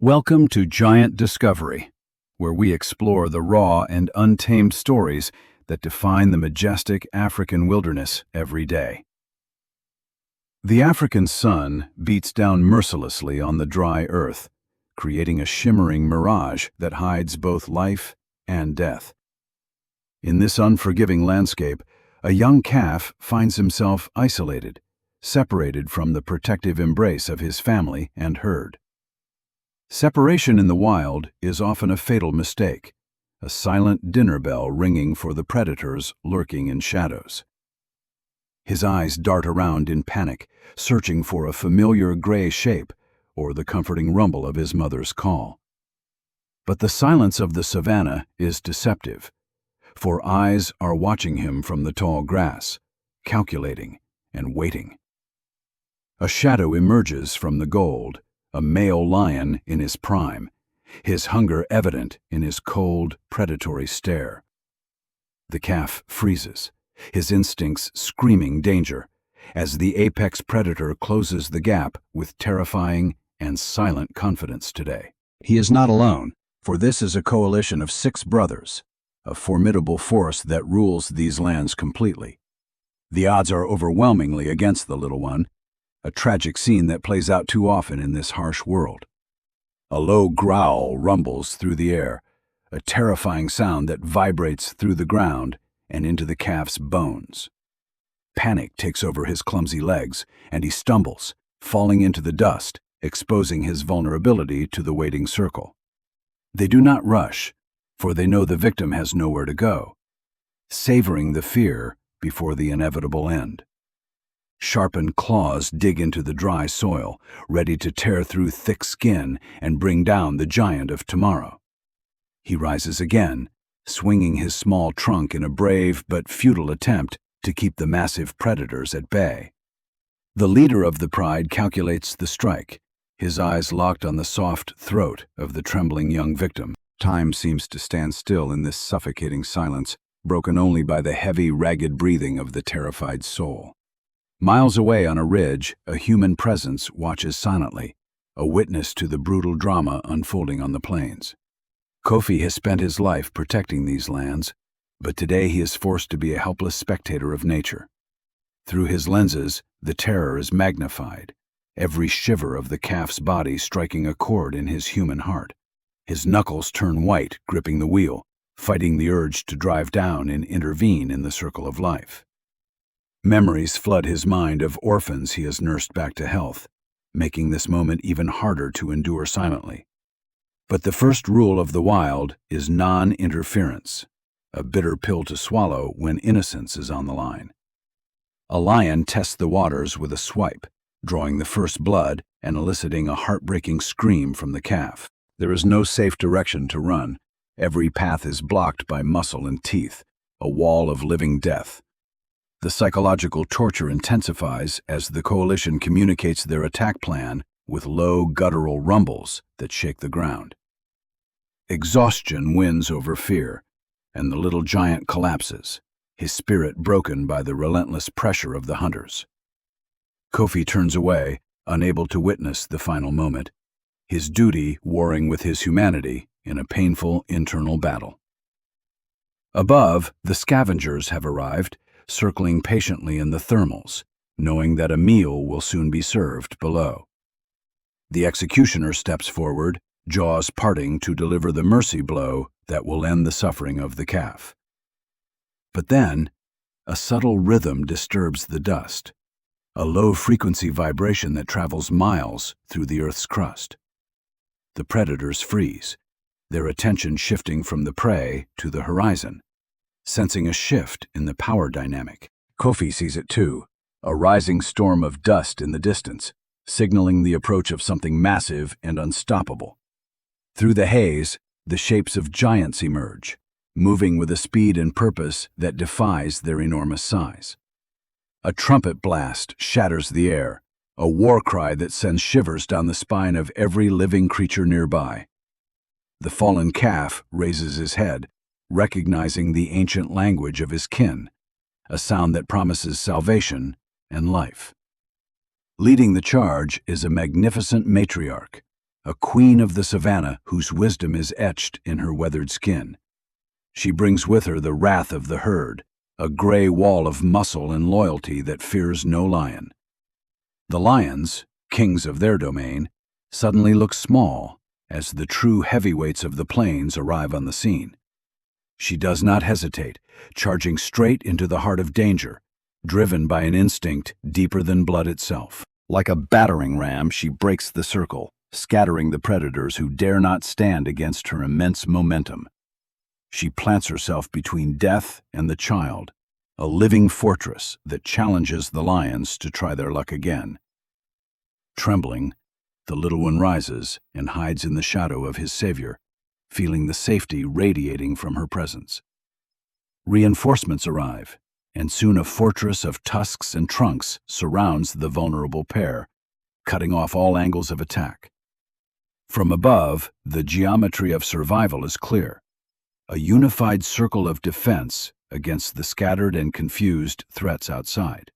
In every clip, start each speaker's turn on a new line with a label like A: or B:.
A: Welcome to Giant Discovery, where we explore the raw and untamed stories that define the majestic African wilderness every day. The African sun beats down mercilessly on the dry earth, creating a shimmering mirage that hides both life and death. In this unforgiving landscape, a young calf finds himself isolated, separated from the protective embrace of his family and herd. Separation in the wild is often a fatal mistake, a silent dinner bell ringing for the predators lurking in shadows. His eyes dart around in panic, searching for a familiar gray shape or the comforting rumble of his mother's call. But the silence of the savanna is deceptive, for eyes are watching him from the tall grass, calculating and waiting. A shadow emerges from the gold, a male lion in his prime, his hunger evident in his cold, predatory stare. The calf freezes, his instincts screaming danger, as the apex predator closes the gap with terrifying and silent confidence today. He is not alone, for this is a coalition of 6 brothers, a formidable force that rules these lands completely. The odds are overwhelmingly against the little one, a tragic scene that plays out too often in this harsh world. A low growl rumbles through the air, a terrifying sound that vibrates through the ground and into the calf's bones. Panic takes over his clumsy legs, and he stumbles, falling into the dust, exposing his vulnerability to the waiting circle. They do not rush, for they know the victim has nowhere to go, savoring the fear before the inevitable end. Sharpened claws dig into the dry soil, ready to tear through thick skin and bring down the giant of tomorrow. He rises again, swinging his small trunk in a brave but futile attempt to keep the massive predators at bay. The leader of the pride calculates the strike, his eyes locked on the soft throat of the trembling young victim. Time seems to stand still in this suffocating silence, broken only by the heavy, ragged breathing of the terrified soul. Miles away on a ridge, a human presence watches silently, a witness to the brutal drama unfolding on the plains. Kofi has spent his life protecting these lands, but today he is forced to be a helpless spectator of nature. Through his lenses, the terror is magnified, every shiver of the calf's body striking a chord in his human heart. His knuckles turn white, gripping the wheel, fighting the urge to drive down and intervene in the circle of life. Memories flood his mind of orphans he has nursed back to health, making this moment even harder to endure silently. But the first rule of the wild is non-interference, a bitter pill to swallow when innocence is on the line. A lion tests the waters with a swipe, drawing the first blood and eliciting a heartbreaking scream from the calf. There is no safe direction to run. Every path is blocked by muscle and teeth, a wall of living death. The psychological torture intensifies as the coalition communicates their attack plan with low guttural rumbles that shake the ground. Exhaustion wins over fear, and the little giant collapses, his spirit broken by the relentless pressure of the hunters. Kofi turns away, unable to witness the final moment, his duty warring with his humanity in a painful internal battle. Above, the scavengers have arrived, circling patiently in the thermals, knowing that a meal will soon be served below. The executioner steps forward, jaws parting to deliver the mercy blow that will end the suffering of the calf. But then, a subtle rhythm disturbs the dust, a low-frequency vibration that travels miles through the Earth's crust. The predators freeze, their attention shifting from the prey to the horizon, sensing a shift in the power dynamic. Kofi sees it too, a rising storm of dust in the distance, signaling the approach of something massive and unstoppable. Through the haze, the shapes of giants emerge, moving with a speed and purpose that defies their enormous size. A trumpet blast shatters the air, a war cry that sends shivers down the spine of every living creature nearby. The fallen calf raises his head, recognizing the ancient language of his kin, a sound that promises salvation and life. Leading the charge is a magnificent matriarch, a queen of the Savanna whose wisdom is etched in her weathered skin. She brings with her the wrath of the herd, a gray wall of muscle and loyalty that fears no lion. The lions, kings of their domain, suddenly look small as the true heavyweights of the plains arrive on the scene. She does not hesitate, charging straight into the heart of danger, driven by an instinct deeper than blood itself. Like a battering ram, she breaks the circle, scattering the predators who dare not stand against her immense momentum. She plants herself between death and the child, a living fortress that challenges the lions to try their luck again. Trembling, the little one rises and hides in the shadow of his savior, feeling the safety radiating from her presence. Reinforcements arrive, and soon a fortress of tusks and trunks surrounds the vulnerable pair, cutting off all angles of attack. From above, the geometry of survival is clear, a unified circle of defense against the scattered and confused threats outside.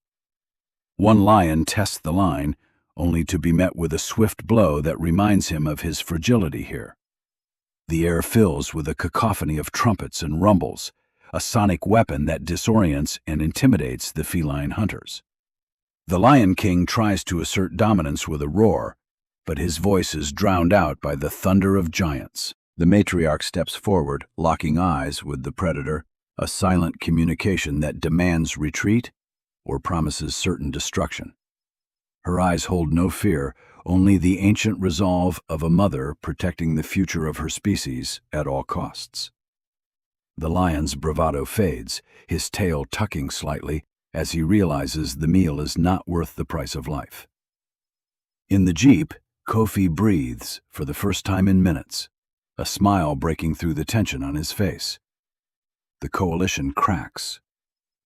A: One lion tests the line, only to be met with a swift blow that reminds him of his fragility here. The air fills with a cacophony of trumpets and rumbles, a sonic weapon that disorients and intimidates the feline hunters. The Lion King tries to assert dominance with a roar, but his voice is drowned out by the thunder of giants. The Matriarch steps forward, locking eyes with the predator, a silent communication that demands retreat or promises certain destruction. Her eyes hold no fear, only the ancient resolve of a mother protecting the future of her species at all costs. The lion's bravado fades, his tail tucking slightly as he realizes the meal is not worth the price of life. In the jeep, Kofi breathes for the first time in minutes, a smile breaking through the tension on his face. The coalition cracks.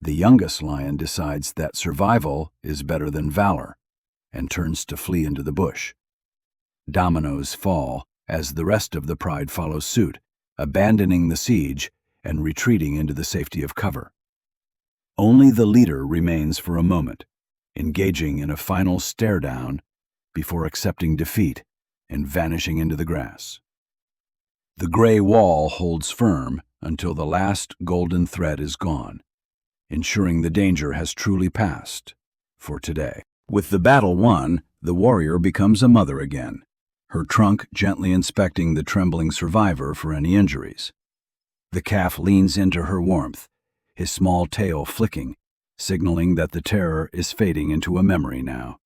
A: The youngest lion decides that survival is better than valor and turns to flee into the bush. Dominoes fall as the rest of the pride follows suit, abandoning the siege and retreating into the safety of cover. Only the leader remains for a moment, engaging in a final stare-down before accepting defeat and vanishing into the grass. The gray wall holds firm until the last golden thread is gone, ensuring the danger has truly passed for today. With the battle won, the warrior becomes a mother again, her trunk gently inspecting the trembling survivor for any injuries. The calf leans into her warmth, his small tail flicking, signaling that the terror is fading into a memory now.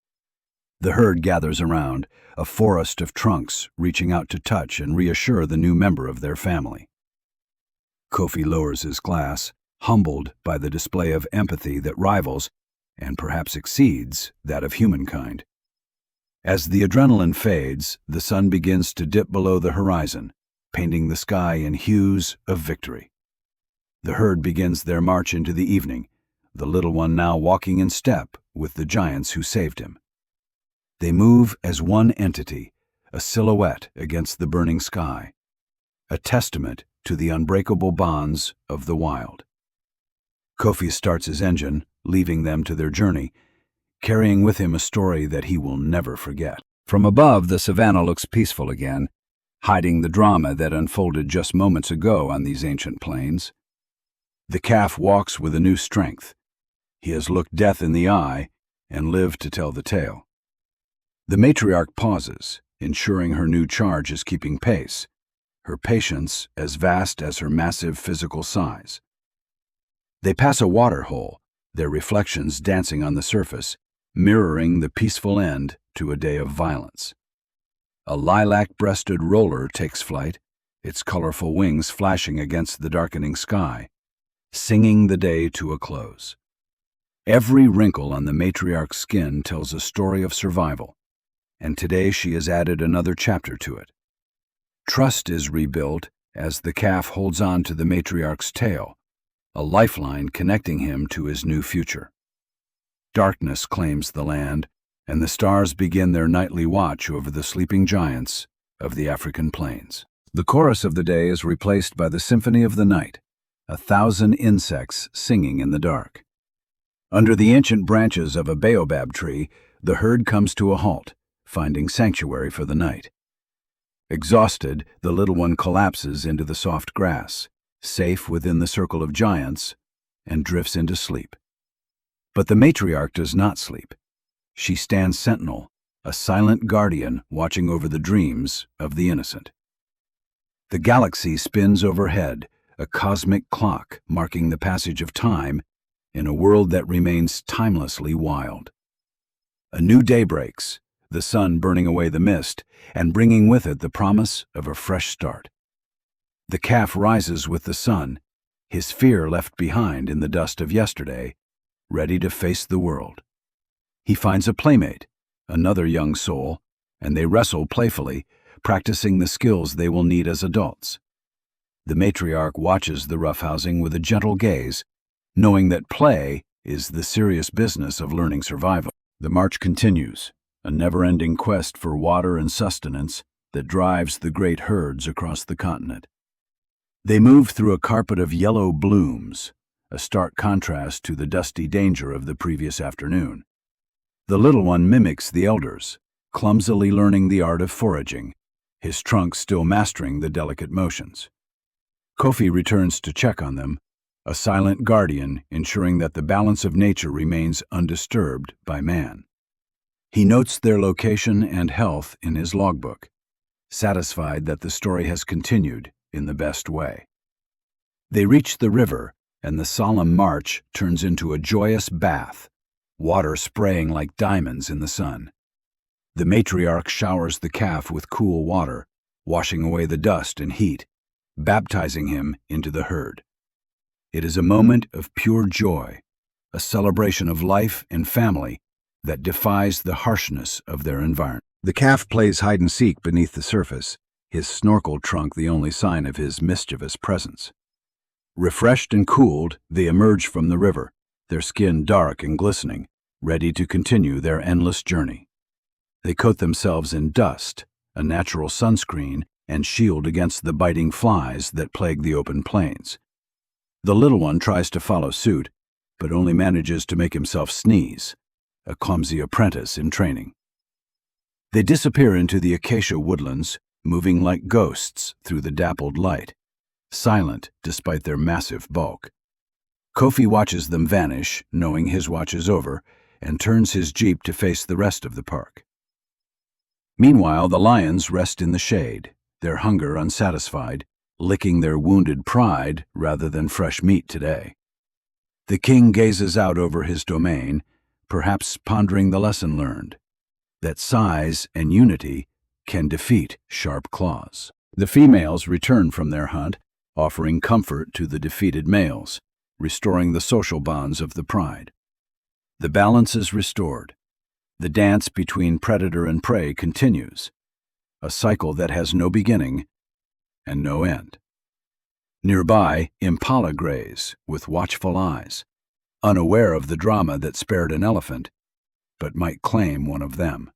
A: The herd gathers around, a forest of trunks reaching out to touch and reassure the new member of their family. Kofi lowers his glass, humbled by the display of empathy that rivals, and perhaps exceeds, that of humankind. As the adrenaline fades, the sun begins to dip below the horizon, painting the sky in hues of victory. The herd begins their march into the evening, the little one now walking in step with the giants who saved him. They move as one entity, a silhouette against the burning sky, a testament to the unbreakable bonds of the wild. Kofi starts his engine, leaving them to their journey, carrying with him a story that he will never forget. From above, the Savanna looks peaceful again, hiding the drama that unfolded just moments ago on these ancient plains. The calf walks with a new strength. He has looked death in the eye and lived to tell the tale. The matriarch pauses, ensuring her new charge is keeping pace, her patience as vast as her massive physical size. They pass a water hole, their reflections dancing on the surface, mirroring the peaceful end to a day of violence. A lilac-breasted roller takes flight, its colorful wings flashing against the darkening sky, singing the day to a close. Every wrinkle on the matriarch's skin tells a story of survival, and today she has added another chapter to it. Trust is rebuilt as the calf holds on to the matriarch's tail, a lifeline connecting him to his new future. Darkness claims the land, and the stars begin their nightly watch over the sleeping giants of the African plains. The chorus of the day is replaced by the symphony of the night, 1,000 insects singing in the dark. Under the ancient branches of a baobab tree, the herd comes to a halt, finding sanctuary for the night. Exhausted, the little one collapses into the soft grass, safe within the circle of giants, and drifts into sleep. But the matriarch does not sleep. She stands sentinel, a silent guardian watching over the dreams of the innocent. The galaxy spins overhead, a cosmic clock marking the passage of time in a world that remains timelessly wild. A new day breaks, the sun burning away the mist and bringing with it the promise of a fresh start. The calf rises with the sun, his fear left behind in the dust of yesterday, ready to face the world. He finds a playmate, another young soul, and they wrestle playfully, practicing the skills they will need as adults. The matriarch watches the roughhousing with a gentle gaze, knowing that play is the serious business of learning survival. The march continues, a never-ending quest for water and sustenance that drives the great herds across the continent. They move through a carpet of yellow blooms, a stark contrast to the dusty danger of the previous afternoon. The little one mimics the elders, clumsily learning the art of foraging, his trunk still mastering the delicate motions. Kofi returns to check on them, a silent guardian ensuring that the balance of nature remains undisturbed by man. He notes their location and health in his logbook, satisfied that the story has continued in the best way. They reach the river, and the solemn march turns into a joyous bath, water spraying like diamonds in the sun. The matriarch showers the calf with cool water, washing away the dust and heat, baptizing him into the herd. It is a moment of pure joy, a celebration of life and family that defies the harshness of their environment. The calf plays hide-and-seek beneath the surface, his snorkel trunk the only sign of his mischievous presence. Refreshed and cooled, they emerge from the river, their skin dark and glistening, ready to continue their endless journey. They coat themselves in dust, a natural sunscreen, and shield against the biting flies that plague the open plains. The little one tries to follow suit, but only manages to make himself sneeze, a clumsy apprentice in training. They disappear into the acacia woodlands, moving like ghosts through the dappled light, silent despite their massive bulk. Kofi watches them vanish, knowing his watch is over, and turns his jeep to face the rest of the park. Meanwhile, the lions rest in the shade, their hunger unsatisfied, licking their wounded pride rather than fresh meat today. The king gazes out over his domain, perhaps pondering the lesson learned, that size and unity can defeat sharp claws. The females return from their hunt, offering comfort to the defeated males, restoring the social bonds of the pride. The balance is restored. The dance between predator and prey continues, a cycle that has no beginning and no end. Nearby, impala graze with watchful eyes, unaware of the drama that spared an elephant, but might claim one of them.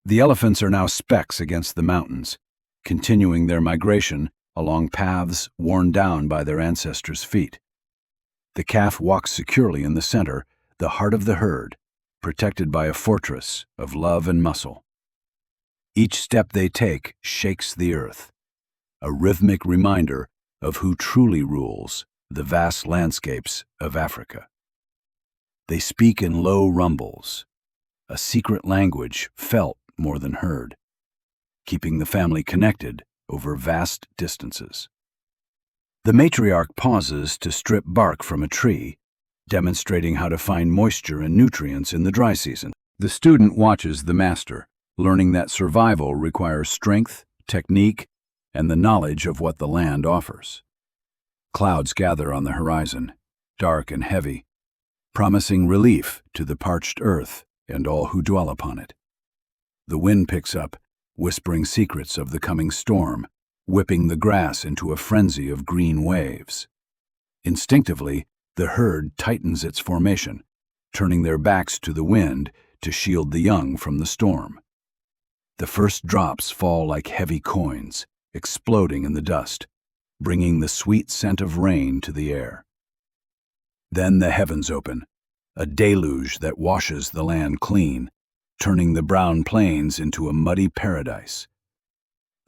A: The elephants are now specks against the mountains, continuing their migration along paths worn down by their ancestors' feet. The calf walks securely in the center, the heart of the herd, protected by a fortress of love and muscle. Each step they take shakes the earth, a rhythmic reminder of who truly rules the vast landscapes of Africa. They speak in low rumbles, a secret language felt more than heard, keeping the family connected over vast distances. The matriarch pauses to strip bark from a tree, demonstrating how to find moisture and nutrients in the dry season. The student watches the master, learning that survival requires strength, technique, and the knowledge of what the land offers. Clouds gather on the horizon, dark and heavy, promising relief to the parched earth and all who dwell upon it. The wind picks up, whispering secrets of the coming storm, whipping the grass into a frenzy of green waves. Instinctively, the herd tightens its formation, turning their backs to the wind to shield the young from the storm. The first drops fall like heavy coins, exploding in the dust, bringing the sweet scent of rain to the air. Then the heavens open, a deluge that washes the land clean, turning the brown plains into a muddy paradise.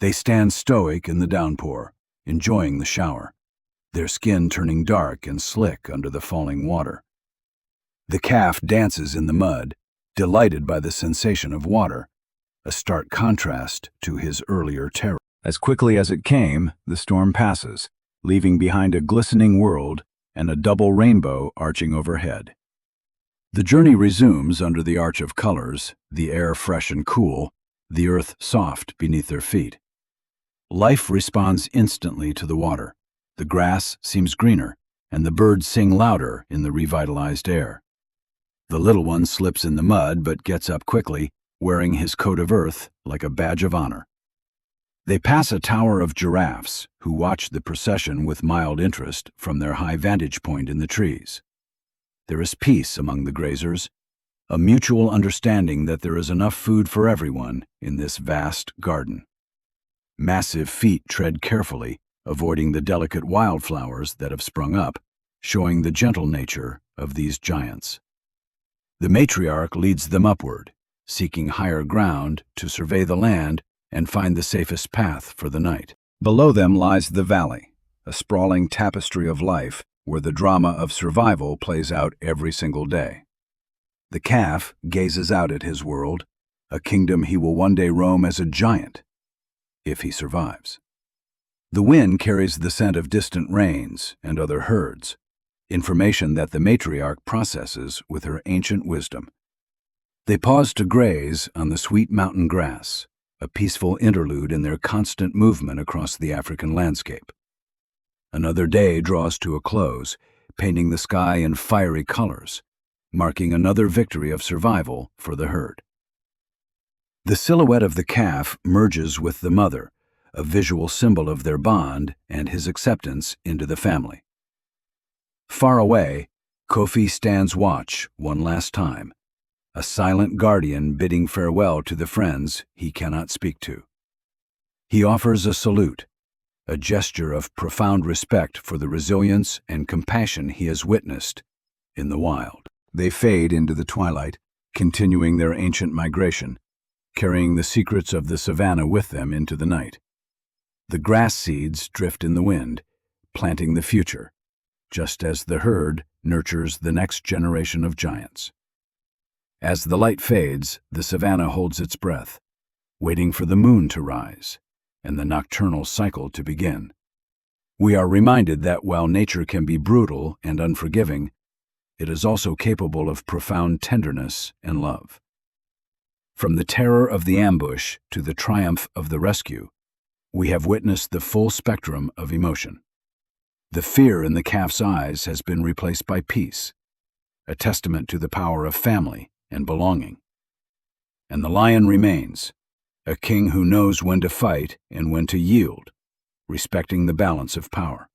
A: They stand stoic in the downpour, enjoying the shower, their skin turning dark and slick under the falling water. The calf dances in the mud, delighted by the sensation of water, a stark contrast to his earlier terror. As quickly as it came, the storm passes, leaving behind a glistening world and a double rainbow arching overhead. The journey resumes under the arch of colors, the air fresh and cool, the earth soft beneath their feet. Life responds instantly to the water. The grass seems greener, and the birds sing louder in the revitalized air. The little one slips in the mud but gets up quickly, wearing his coat of earth like a badge of honor. They pass a tower of giraffes, who watch the procession with mild interest from their high vantage point in the trees. There is peace among the grazers, a mutual understanding that there is enough food for everyone in this vast garden. Massive feet tread carefully, avoiding the delicate wildflowers that have sprung up, showing the gentle nature of these giants. The matriarch leads them upward, seeking higher ground to survey the land and find the safest path for the night. Below them lies the valley, a sprawling tapestry of life where the drama of survival plays out every single day. The calf gazes out at his world, a kingdom he will one day roam as a giant, if he survives. The wind carries the scent of distant rains and other herds, information that the matriarch processes with her ancient wisdom. They pause to graze on the sweet mountain grass, a peaceful interlude in their constant movement across the African landscape. Another day draws to a close, painting the sky in fiery colors, marking another victory of survival for the herd. The silhouette of the calf merges with the mother, a visual symbol of their bond and his acceptance into the family. Far away, Kofi stands watch one last time, a silent guardian bidding farewell to the friends he cannot speak to. He offers a salute, a gesture of profound respect for the resilience and compassion he has witnessed in the wild. They fade into the twilight, continuing their ancient migration, carrying the secrets of the savanna with them into the night. The grass seeds drift in the wind, planting the future, just as the herd nurtures the next generation of giants. As the light fades, the savanna holds its breath, waiting for the moon to rise and the nocturnal cycle to begin. We are reminded that while nature can be brutal and unforgiving, it is also capable of profound tenderness and love. From the terror of the ambush to the triumph of the rescue, we have witnessed the full spectrum of emotion. The fear in the calf's eyes has been replaced by peace, a testament to the power of family and belonging. And the lion remains, a king who knows when to fight and when to yield, respecting the balance of power.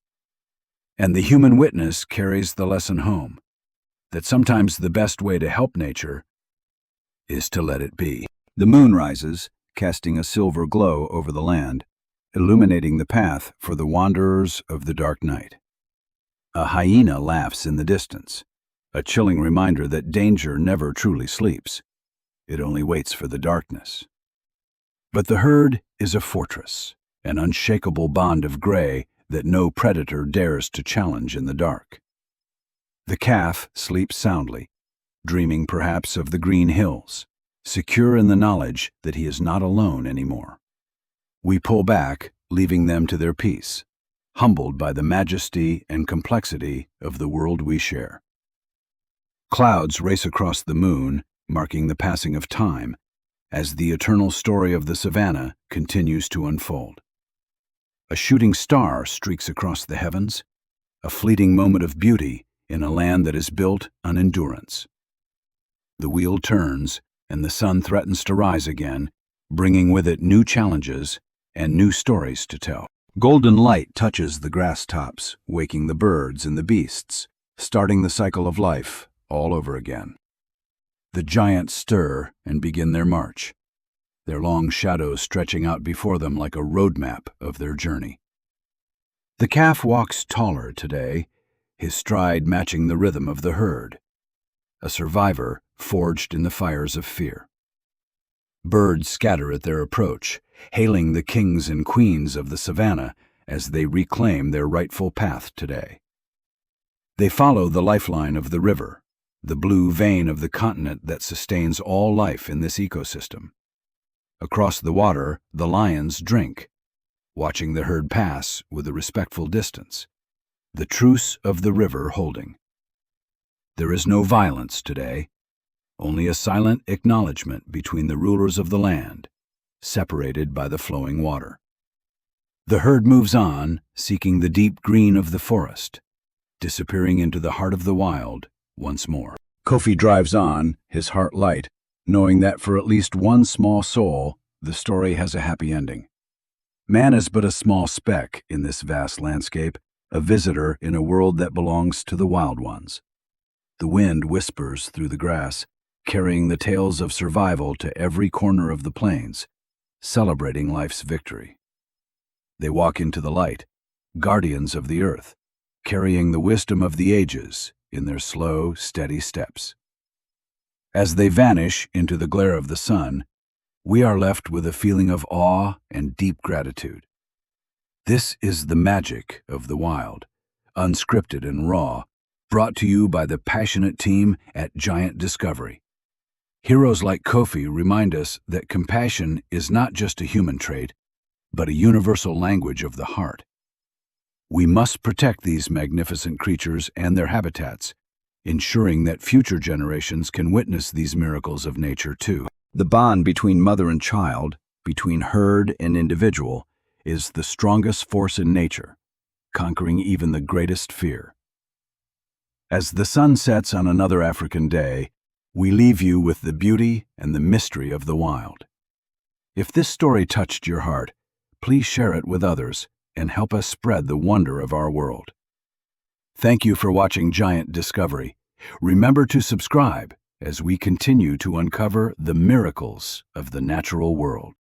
A: And the human witness carries the lesson home, that sometimes the best way to help nature is to let it be. The moon rises, casting a silver glow over the land, illuminating the path for the wanderers of the dark night. A hyena laughs in the distance, a chilling reminder that danger never truly sleeps. It only waits for the darkness. But the herd is a fortress, an unshakable bond of gray that no predator dares to challenge in the dark. The calf sleeps soundly, dreaming perhaps of the green hills, secure in the knowledge that he is not alone anymore. We pull back, leaving them to their peace, humbled by the majesty and complexity of the world we share. Clouds race across the moon, marking the passing of time, as the eternal story of the savanna continues to unfold. A shooting star streaks across the heavens, a fleeting moment of beauty in a land that is built on endurance. The wheel turns, and the sun threatens to rise again, bringing with it new challenges and new stories to tell. Golden light touches the grass tops, waking the birds and the beasts, starting the cycle of life all over again. The giants stir and begin their march, their long shadows stretching out before them like a roadmap of their journey. The calf walks taller today, his stride matching the rhythm of the herd, a survivor forged in the fires of fear. Birds scatter at their approach, hailing the kings and queens of the Savanna as they reclaim their rightful path today. They follow the lifeline of the river, the blue vein of the continent that sustains all life in this ecosystem. Across the water, the lions drink, watching the herd pass with a respectful distance, the truce of the river holding. There is no violence today, only a silent acknowledgement between the rulers of the land, separated by the flowing water. The herd moves on, seeking the deep green of the forest, disappearing into the heart of the wild once more. Kofi drives on, his heart light, knowing that for at least one small soul, the story has a happy ending. Man is but a small speck in this vast landscape, a visitor in a world that belongs to the wild ones. The wind whispers through the grass, carrying the tales of survival to every corner of the plains, celebrating life's victory. They walk into the light, guardians of the earth, carrying the wisdom of the ages in their slow, steady steps. As they vanish into the glare of the sun, we are left with a feeling of awe and deep gratitude. This is the magic of the wild, unscripted and raw, brought to you by the passionate team at Giant Discovery. Heroes like Kofi remind us that compassion is not just a human trait, but a universal language of the heart. We must protect these magnificent creatures and their habitats, ensuring that future generations can witness these miracles of nature too. The bond between mother and child, between herd and individual, is the strongest force in nature, conquering even the greatest fear. As the sun sets on another African day, we leave you with the beauty and the mystery of the wild. If this story touched your heart, please share it with others and help us spread the wonder of our world. Thank you for watching Giant Discovery. Remember to subscribe as we continue to uncover the miracles of the natural world.